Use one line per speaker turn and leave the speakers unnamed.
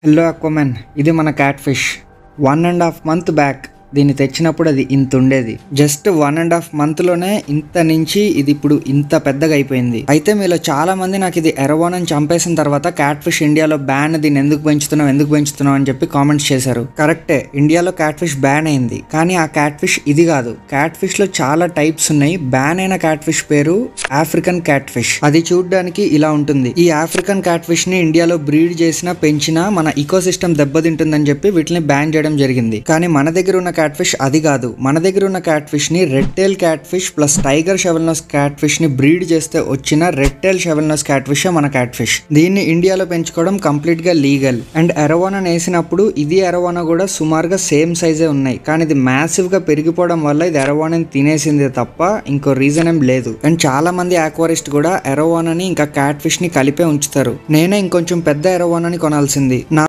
Hello అక్వామన్, ఇది మన cat fish. 1.5 months back దీన్ని తెచ్చినప్పుడు అది ఇంత ఉండేది. జస్ట్ 1.5 months లోనే ఇంత నుంచి ఇది ఇప్పుడు ఇంత పెద్దగా అయిపోయింది. అయితే మీలో చాలా మంది నాకు ఇది ఎరవానని చంపేసిన తర్వాత క్యాట్ ఫిష్ ఇండియాలో బ్యాన్, దీన్ని ఎందుకు పెంచుతున్నావు అని చెప్పి కామెంట్స్ చేశారు. కరెక్టే, ఇండియాలో క్యాట్ ఫిష్ బ్యాన్ అయింది. కానీ ఆ క్యాట్ ఫిష్ ఇది కాదు. క్యాట్ ఫిష్ లో చాలా టైప్స్ ఉన్నాయి. బ్యాన్ అయిన క్యాట్ ఫిష్ పేరు ఆఫ్రికన్ క్యాట్ ఫిష్. అది చూడడానికి ఇలా ఉంటుంది. ఈ ఆఫ్రికన్ క్యాట్ ఫిష్ ని ఇండియాలో బ్రీడ్ చేసినా పెంచినా మన ఈకో సిస్టమ్ దెబ్బతింటుందని చెప్పి వీటిని బ్యాన్ చేయడం జరిగింది. కానీ మన దగ్గర ఉన్న క్యాట్ ఫిష్ అది కాదు. మన దగ్గర ఉన్న క్యాట్ ఫిష్ ని red tail catfish plus tiger shovel nose catfish ని బ్రీడ్ చేస్తే వచ్చిన red tail shovel nose catfish మన క్యాట్ ఫిష్. దీన్ని ఇండియాలో పెంచుకోవడం కంప్లీట్ గా లీగల్. అండ్ ఎరవానా వేసినప్పుడు ఇది ఎరవానా కూడా సుమారుగా సేమ్ సైజే ఉన్నాయి. కానీ ఇది మ్యాసివ్ గా పెరిగిపోవడం వల్ల ఇది ఎరవానాని తినేసింది తప్ప ఇంకో రీజన్ ఏం లేదు. అండ్ చాలా మంది ఆక్వారిస్ట్ కూడా ఎరవానాని ఇంకా క్యాట్ ఫిష్ ని కలిపే ఉంచుతారు. నేనే ఇంకొంచెం పెద్ద ఎరవానాని కొనాల్సింది.